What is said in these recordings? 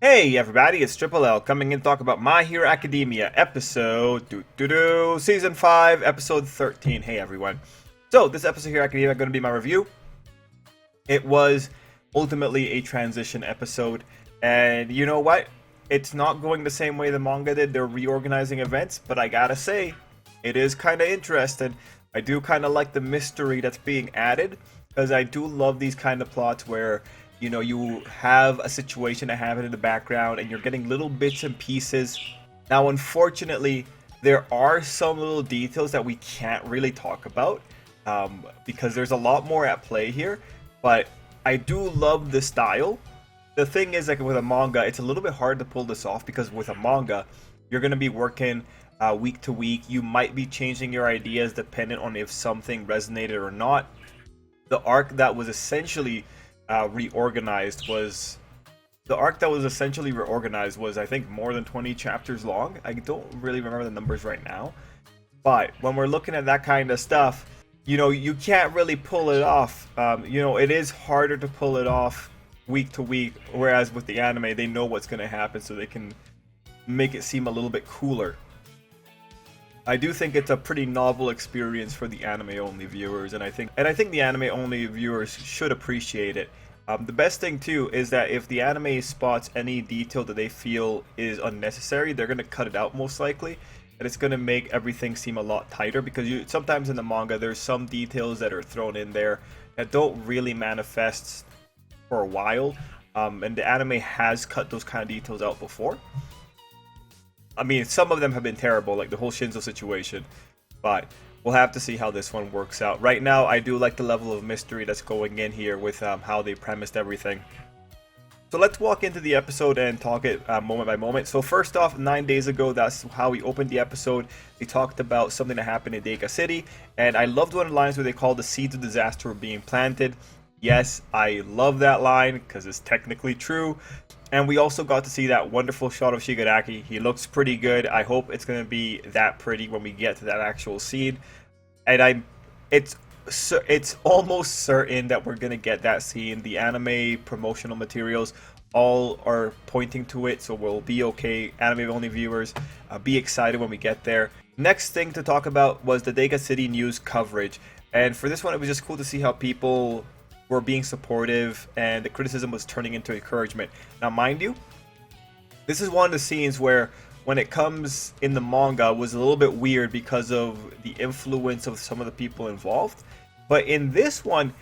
Hey everybody, it's Tripl-L coming in to talk about My Hero Academia episode season 5, episode 13. Hey everyone. So this episode here Academia going to be my review. It was ultimately a transition episode, and you know what? It's not going the same way the manga did. They're reorganizing events, but I gotta say, it is kind of interesting. I do kind of like the mystery that's being added, because I do love these kind of plots where you have a situation that happened in the background and you're getting little bits and pieces. Now, unfortunately, there are some little details that we can't really talk about because there's a lot more at play here. But I do love the style. The thing is, like with a manga, it's a little bit hard to pull this off because with a manga, you're going to be working week to week. You might be changing your ideas dependent on if something resonated or not. The arc that was essentially reorganized was I think more than 20 chapters long. I don't really remember the numbers right now, but when we're looking at that kind of stuff, you can't really pull it off. It is harder to pull it off week to week, whereas with the anime they know what's going to happen, so they can make it seem a little bit cooler. I do think it's a pretty novel experience for the anime-only viewers, and I think the anime-only viewers should appreciate it. The best thing too is that if the anime spots any detail that they feel is unnecessary, they're gonna cut it out most likely, and it's gonna make everything seem a lot tighter. Because sometimes in the manga there's some details that are thrown in there that don't really manifest for a while, and the anime has cut those kind of details out before. I mean, some of them have been terrible, like the whole Shinzo situation, but we'll have to see how this one works out. Right now, I do like the level of mystery that's going in here with how they premised everything. So let's walk into the episode and talk it moment by moment. So first off, 9 days ago, that's how we opened the episode. They talked about something that happened in Deca City, and I loved one of the lines where they called the seeds of disaster were being planted. Yes, I love that line because it's technically true. And we also got to see that wonderful shot of Shigaraki. He looks pretty good. I hope it's going to be that pretty when we get to that actual scene. And it's almost certain that we're going to get that scene. The anime promotional materials all are pointing to it, so we'll be okay. Anime-only viewers, be excited when we get there. Next thing to talk about was the Deca City news coverage. And for this one, it was just cool to see how people were being supportive and the criticism was turning into encouragement. Now, mind you, this is one of the scenes where, when it comes in the manga, was a little bit weird because of the influence of some of the people involved. But in this one,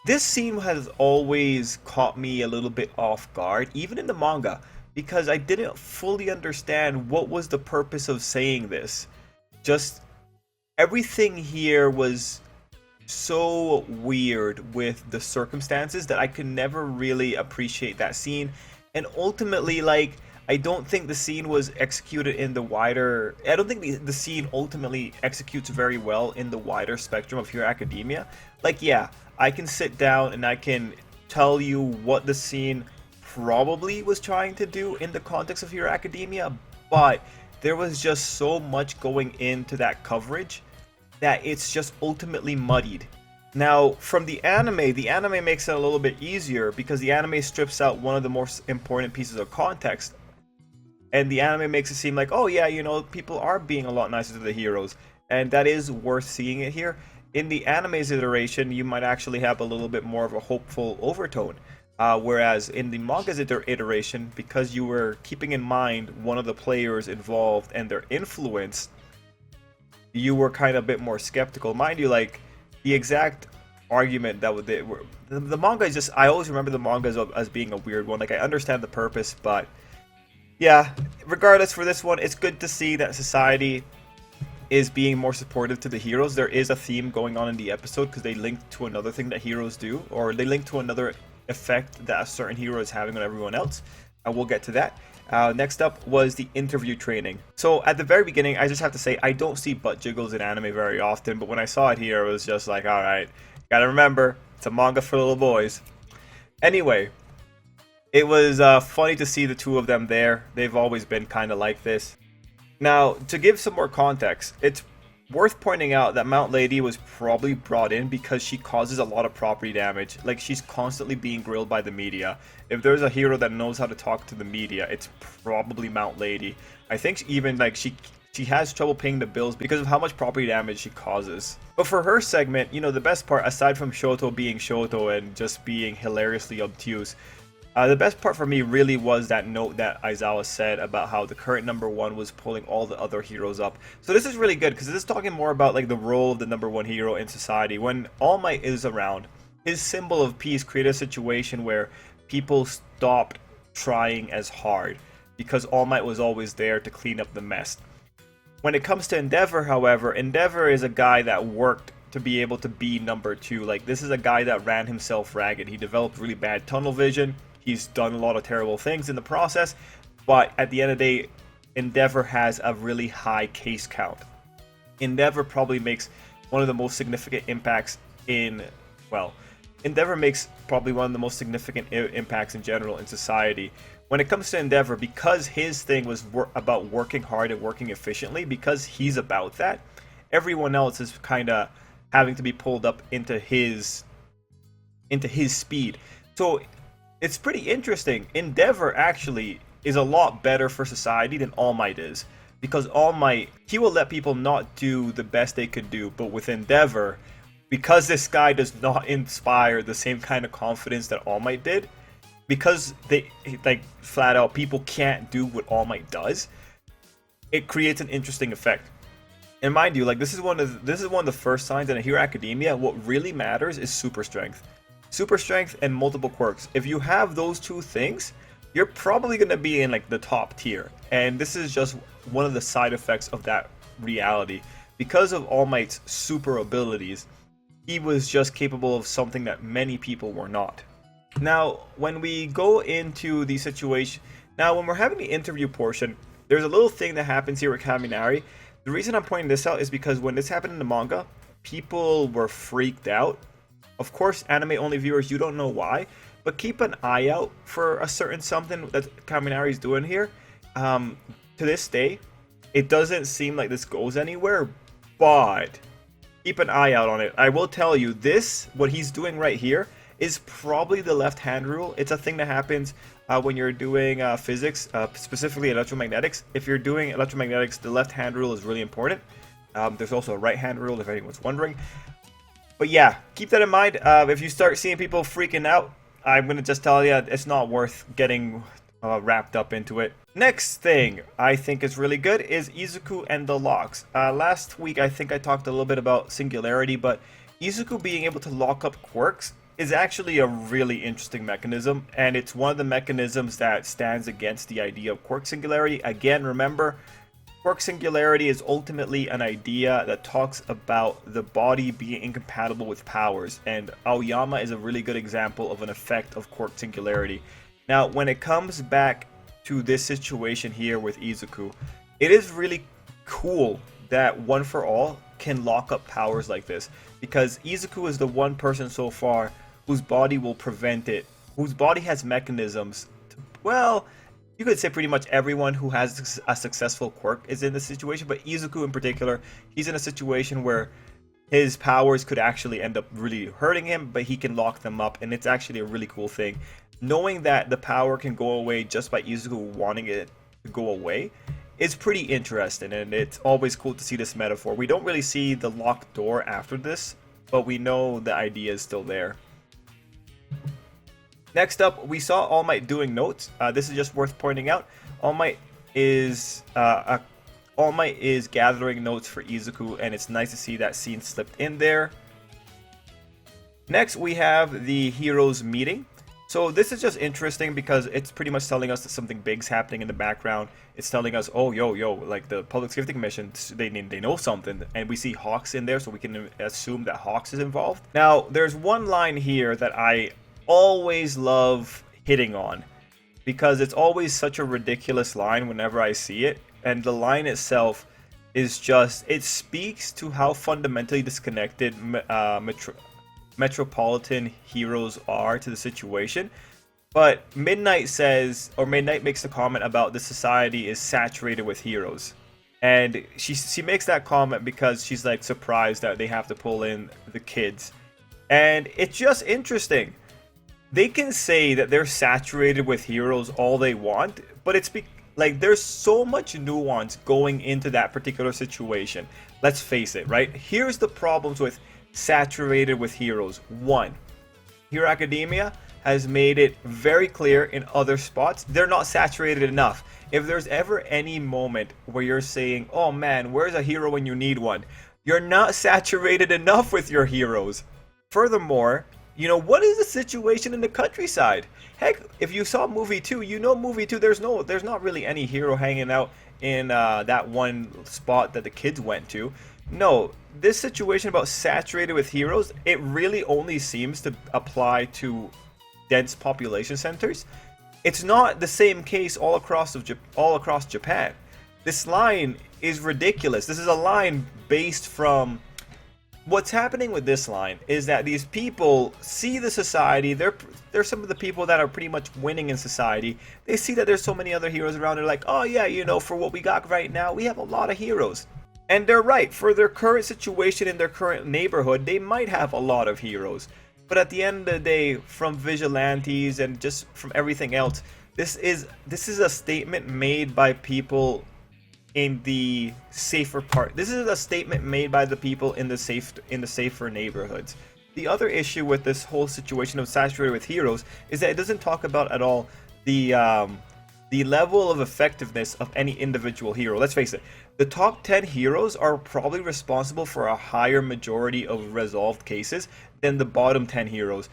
this scene has always caught me a little bit off guard, even in the manga, because I didn't fully understand what was the purpose of saying this. Just everything here was so weird with the circumstances that I could never really appreciate that scene. And ultimately, like, I don't think the scene was executed in the wider... I don't think the scene ultimately executes very well in the wider spectrum of Hero Academia. Like, yeah, I can sit down and I can tell you what the scene probably was trying to do in the context of Hero Academia, but there was just so much going into that coverage that it's just ultimately muddied. Now, from the anime makes it a little bit easier because the anime strips out one of the most important pieces of context, and the anime makes it seem like, oh yeah, people are being a lot nicer to the heroes, and that is worth seeing it here. In the anime's iteration, you might actually have a little bit more of a hopeful overtone, whereas in the manga's iteration, because you were keeping in mind one of the players involved and their influence, you were kind of a bit more skeptical. Mind you, like, the exact argument that the manga is just, I always remember the manga as being a weird one. Like, I understand the purpose, but yeah, regardless, for this one, it's good to see that society is being more supportive to the heroes. There is a theme going on in the episode because they link to another thing that heroes do, or they link to another effect that a certain hero is having on everyone else. We'll get to that. Next up was the interview training. So at the very beginning, I just have to say, I don't see butt jiggles in anime very often, but when I saw it here, it was just like, alright, gotta remember, it's a manga for little boys. Anyway, it was funny to see the two of them there. They've always been kind of like this. Now, to give some more context, it's Worth pointing out that Mount Lady was probably brought in because she causes a lot of property damage. Like, she's constantly being grilled by the media. If there's a hero that knows how to talk to the media, it's probably Mount Lady. I think even like she has trouble paying the bills because of how much property damage she causes. But for her segment, you know, the best part, aside from Shoto being Shoto and just being hilariously obtuse, the best part for me really was that note that Aizawa said about how the current number one was pulling all the other heroes up. So this is really good because this is talking more about like the role of the number one hero in society. When All Might is around, his symbol of peace created a situation where people stopped trying as hard because All Might was always there to clean up the mess. When it comes to Endeavor, however, Endeavor is a guy that worked to be able to be number two. Like, this is a guy that ran himself ragged. He developed really bad tunnel vision. He's done a lot of terrible things in the process, but at the end of the day, Endeavor has a really high case count. Endeavor probably makes one of the most significant impacts in, well, Endeavor makes probably one of the most significant impacts in general in society. When it comes to Endeavor, because his thing was about working hard and working efficiently, because he's about that, everyone else is kind of having to be pulled up into his speed. So it's pretty interesting. Endeavor actually is a lot better for society than All Might is. Because All Might, he will let people not do the best they could do. But with Endeavor, because this guy does not inspire the same kind of confidence that All Might did, because they, like, flat out, people can't do what All Might does, it creates an interesting effect. And mind you, like, this is one of the first signs in A Hero Academia. What really matters is super strength. Super strength and multiple quirks. If you have those two things, you're probably going to be in like the top tier. And this is just one of the side effects of that reality. Because of All Might's super abilities, he was just capable of something that many people were not. Now, when we go into the situation, when we're having the interview portion, there's a little thing that happens here with Kaminari. The reason I'm pointing this out is because when this happened in the manga, people were freaked out. Of course, anime-only viewers, you don't know why, but keep an eye out for a certain something that Kaminari is doing here. To this day, it doesn't seem like this goes anywhere, but keep an eye out on it. I will tell you, what he's doing right here, is probably the left-hand rule. It's a thing that happens when you're doing physics, specifically electromagnetics. If you're doing electromagnetics, the left-hand rule is really important. There's also a right-hand rule, if anyone's wondering. But yeah, keep that in mind. If you start seeing people freaking out, I'm going to just tell you it's not worth getting wrapped up into it. Next thing I think is really good is Izuku and the locks. Last week I think I talked a little bit about singularity, but Izuku being able to lock up quirks is actually a really interesting mechanism, and it's one of the mechanisms that stands against the idea of quirk singularity. Again, remember, quirk singularity is ultimately an idea that talks about the body being incompatible with powers, and Aoyama is a really good example of an effect of quirk singularity. Now, when it comes back to this situation here with Izuku, it is really cool that One for All can lock up powers like this, because Izuku is the one person so far whose body will prevent it, whose body has mechanisms to, well, you could say pretty much everyone who has a successful quirk is in this situation, but Izuku in particular, he's in a situation where his powers could actually end up really hurting him, but he can lock them up, and it's actually a really cool thing. Knowing that the power can go away just by Izuku wanting it to go away is pretty interesting, and it's always cool to see this metaphor. We don't really see the locked door after this, but we know the idea is still there. Next up, we saw All Might doing notes. This is just worth pointing out. All Might is gathering notes for Izuku, and it's nice to see that scene slipped in there. Next, we have the heroes meeting. So this is just interesting because it's pretty much telling us that something big's happening in the background. It's telling us, oh, yo, like the Public Safety Commission, they know something. And we see Hawks in there, so we can assume that Hawks is involved. Now, there's one line here that I always love hitting on, because it's always such a ridiculous line whenever I see it. And the line itself is just, it speaks to how fundamentally disconnected metropolitan heroes are to the situation. But Midnight says, or Midnight makes the comment about the society is saturated with heroes. And she makes that comment because she's like surprised that they have to pull in the kids. And it's just interesting. They can say that they're saturated with heroes all they want, but it's like there's so much nuance going into that particular situation. Let's face it, right? Here's the problems with saturated with heroes. One, Hero Academia has made it very clear in other spots they're not saturated enough. If there's ever any moment where you're saying, oh man, where's a hero when you need one? You're not saturated enough with your heroes. Furthermore, you know, what is the situation in the countryside? Heck, if you saw movie 2, you know movie 2, there's not really any hero hanging out in that one spot that the kids went to. No, this situation about saturated with heroes, it really only seems to apply to dense population centers. It's not the same case all across Japan. This line is ridiculous. This is a line based from what's happening with this line is that these people see the society. They're some of the people that are pretty much winning in society. They see that there's so many other heroes around. They're like, oh yeah, you know, for what we got right now, we have a lot of heroes. And they're right. For their current situation in their current neighborhood, they might have a lot of heroes. But at the end of the day, from vigilantes and just from everything else, this is a statement made by people in the safer part. This is a statement made by the people in the safer neighborhoods. The other issue with this whole situation of saturated with heroes is that it doesn't talk about at all the level of effectiveness of any individual hero. Let's face it, the top 10 heroes are probably responsible for a higher majority of resolved cases than the bottom 10 heroes.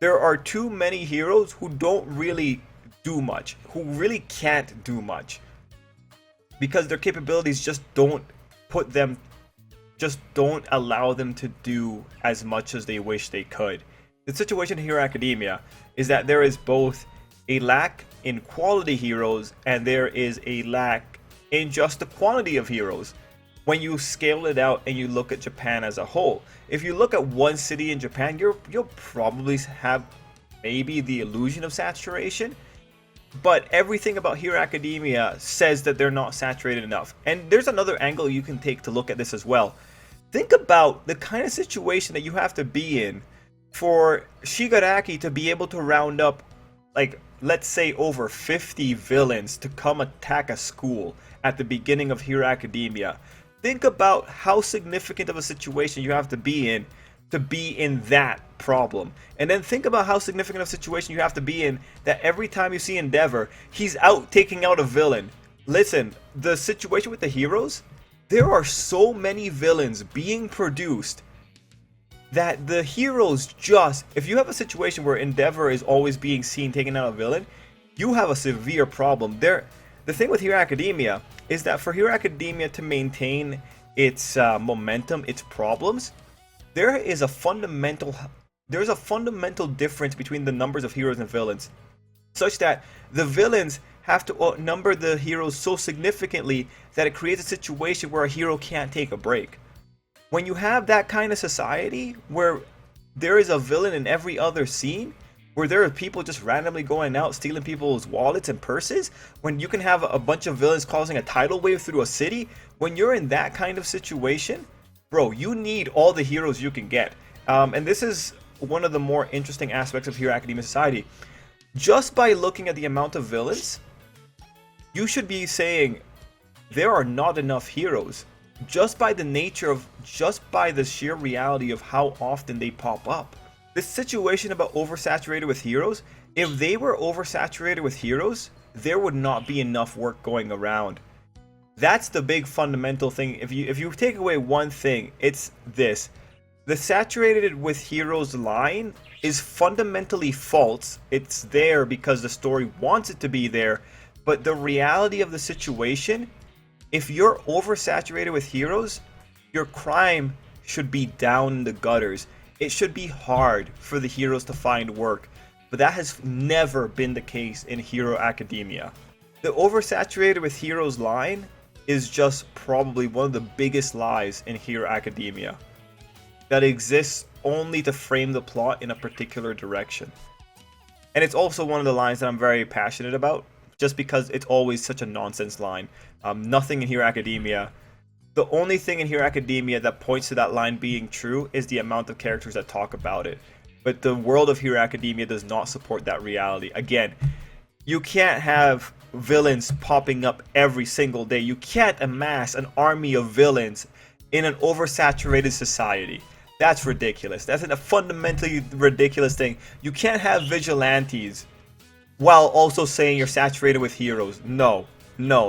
There are too many heroes who don't really do much, who really can't do much, because their capabilities just don't allow them to do as much as they wish they could. The situation in Hero Academia is that there is both a lack in quality heroes and there is a lack in just the quantity of heroes. When you scale it out and you look at Japan as a whole, if you look at one city in Japan, you'll probably have maybe the illusion of saturation. But everything about Hero Academia says that they're not saturated enough. And there's another angle you can take to look at this as well. Think about the kind of situation that you have to be in for Shigaraki to be able to round up, like, let's say over 50 villains to come attack a school at the beginning of Hero Academia. Think about how significant of a situation you have to be in that problem. And then think about how significant of a situation you have to be in that every time you see Endeavor, he's out taking out a villain. Listen, the situation with the heroes, there are so many villains being produced that the heroes just... If you have a situation where Endeavor is always being seen taking out a villain, you have a severe problem. The thing with Hero Academia is that for Hero Academia to maintain its momentum, its problems, there's a fundamental difference between the numbers of heroes and villains, such that the villains have to outnumber the heroes so significantly that it creates a situation where a hero can't take a break. When you have that kind of society where there is a villain in every other scene, where there are people just randomly going out stealing people's wallets and purses, when you can have a bunch of villains causing a tidal wave through a city, when you're in that kind of situation, bro, you need all the heroes you can get. And this is one of the more interesting aspects of Hero Academia Society. Just by looking at the amount of villains, you should be saying there are not enough heroes. Just by the sheer reality of how often they pop up. This situation about oversaturated with heroes, if they were oversaturated with heroes, there would not be enough work going around. That's the big fundamental thing. If you take away one thing, it's this. The saturated with heroes line is fundamentally false. It's there because the story wants it to be there, but the reality of the situation, if you're oversaturated with heroes, your crime should be down in the gutters. It should be hard for the heroes to find work, but that has never been the case in Hero Academia. The oversaturated with heroes line is just probably one of the biggest lies in Hero Academia that exists only to frame the plot in a particular direction. And it's also one of the lines that I'm very passionate about, just because it's always such a nonsense line. Nothing in Hero Academia. The only thing in Hero Academia that points to that line being true is the amount of characters that talk about it. But the world of Hero Academia does not support that reality. Again, you can't have villains popping up every single day. You can't amass an army of villains in an oversaturated society. That's ridiculous. That's a fundamentally ridiculous thing. You can't have vigilantes while also saying you're saturated with heroes. No,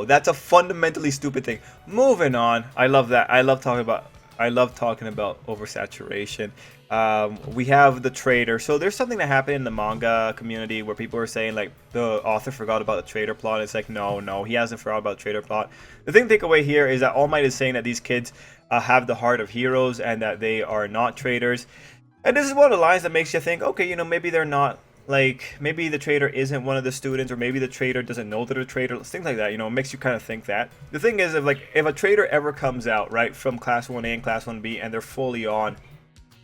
that's a fundamentally stupid thing. Moving on. I love that. I love talking about oversaturation. We have the Traitor. So there's something that happened in the manga community where people are saying like the author forgot about the Traitor plot. It's like no, he hasn't forgot about the Traitor plot. The thing to take away here is that All Might is saying that these kids have the heart of heroes and that they are not traitors. And this is one of the lines that makes you think, okay, maybe they're not. Like, maybe the Traitor isn't one of the students, or maybe the Traitor doesn't know they're a traitor. Things like that, it makes you kind of think that. The thing is, if a Traitor ever comes out, right, from Class 1A and Class 1B, and they're fully on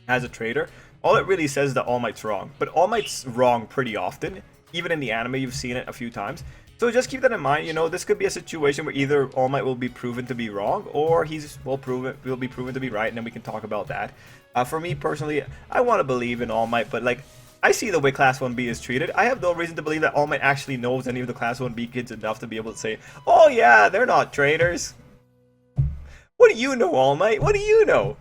as a traitor, all it really says is that All Might's wrong. But All Might's wrong pretty often. Even in the anime, you've seen it a few times. So just keep that in mind. This could be a situation where either All Might will be proven to be wrong, or will be proven to be right, and then we can talk about that. For me personally, I want to believe in All Might, but I see the way Class 1B is treated. I have no reason to believe that All Might actually knows any of the Class 1B kids enough to be able to say, oh yeah, they're not traitors. What do you know, All Might? What do you know?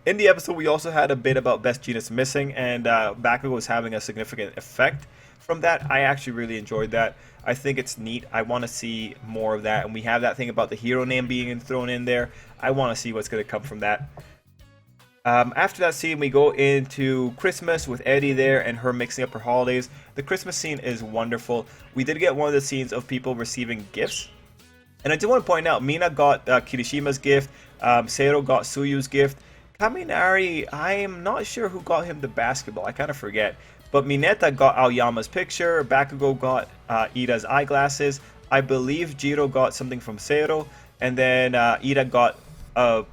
In the episode, we also had a bit about Best Genius missing, and Bakugo was having a significant effect from that. I actually really enjoyed that. I think it's neat. I want to see more of that, and we have that thing about the hero name being thrown in there. I want to see what's going to come from that. After that scene, we go into Christmas with Eddie there and her mixing up her holidays. The Christmas scene is wonderful. We did get one of the scenes of people receiving gifts. And I do want to point out, Mina got Kirishima's gift, Seiro got Suyu's gift. Kaminari, I am not sure who got him the basketball, I kind of forget. But Mineta got Aoyama's picture, Bakugo got Ida's eyeglasses, I believe Jiro got something from Seiro, and then Ida got a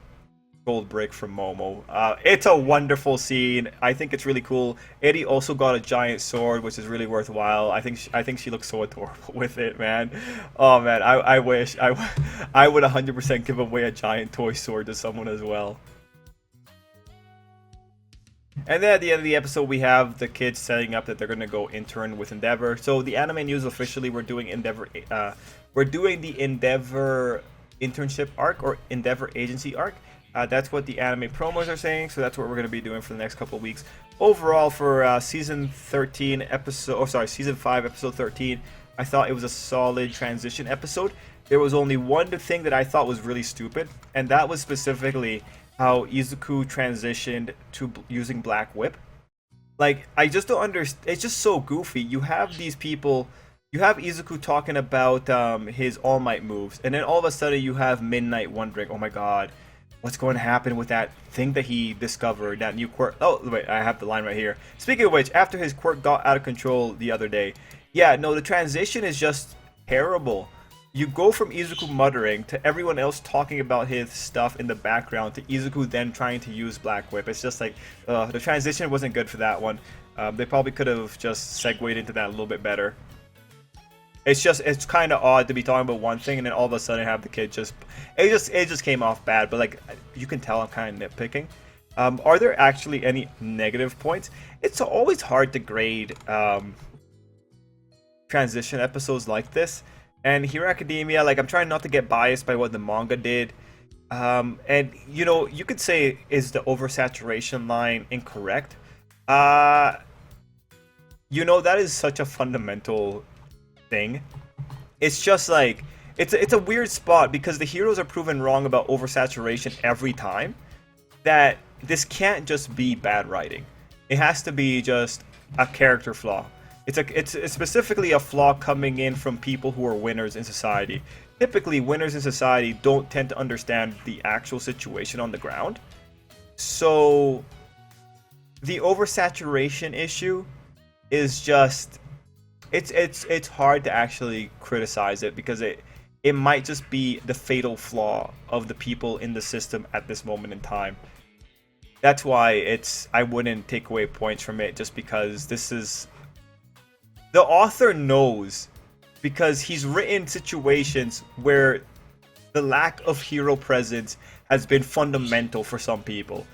gold brick from Momo. It's a wonderful scene. I think it's really cool. Eddie also got a giant sword, which is really worthwhile. I think she looks so adorable with it, man. Oh man, I wish I would 100% give away a giant toy sword to someone as well. And then at the end of the episode, we have the kids setting up that they're gonna go intern with Endeavor. So the anime news officially, we're doing the Endeavor internship arc or Endeavor agency arc. That's what the anime promos are saying, so that's what we're going to be doing for the next couple of weeks. Overall, for season 5, episode 13, I thought it was a solid transition episode. There was only one thing that I thought was really stupid, and that was specifically how Izuku transitioned to using Black Whip. I just don't understand. It's just so goofy. You have these people. You have Izuku talking about his All Might moves, and then all of a sudden you have Midnight wondering, oh my god, what's going to happen with that thing that he discovered, that new quirk? Oh, wait, I have the line right here. Speaking of which, after his quirk got out of control the other day, yeah, no, the transition is just terrible. You go from Izuku muttering to everyone else talking about his stuff in the background to Izuku then trying to use Black Whip. It's just the transition wasn't good for that one. They probably could have just segued into that a little bit better. It's kind of odd to be talking about one thing and then all of a sudden have the kid it just came off bad. But you can tell I'm kind of nitpicking. Are there actually any negative points? It's always hard to grade transition episodes like this. And Hero Academia, I'm trying not to get biased by what the manga did. And you could say, is the oversaturation line incorrect? That is such a fundamental thing. It's just it's a weird spot because the heroes are proven wrong about oversaturation every time. That this can't just be bad writing. It has to be just a character flaw. It's specifically a flaw coming in from people who are winners in society. Typically, winners in society don't tend to understand the actual situation on the ground. So the oversaturation issue is just it's hard to actually criticize it because it might just be the fatal flaw of the people in the system at this moment in time. That's why I wouldn't take away points from it just because this is the author knows, because he's written situations where the lack of hero presence has been fundamental for some people.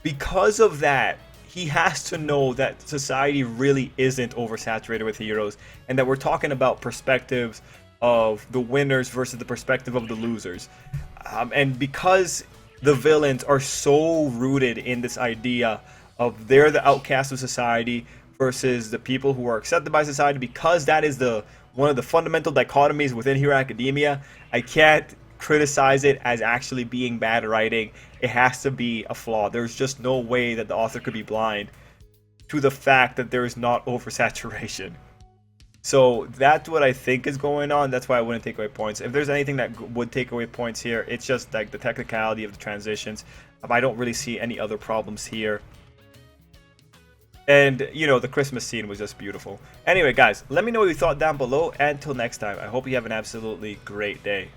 Because of that, he has to know that society really isn't oversaturated with heroes, and that we're talking about perspectives of the winners versus the perspective of the losers. And because the villains are so rooted in this idea of they're the outcasts of society versus the people who are accepted by society, because that is the one of the fundamental dichotomies within Hero Academia, I can't criticize it as actually being bad writing. It has to be a flaw. There's just no way that the author could be blind to the fact that there is not oversaturation. So that's what I think is going on. That's why I wouldn't take away points. If there's anything that would take away points here, it's just like the technicality of the transitions. I don't really see any other problems here. And, you know, the Christmas scene was just beautiful. Anyway, guys, let me know what you thought down below. And until next time, I hope you have an absolutely great day.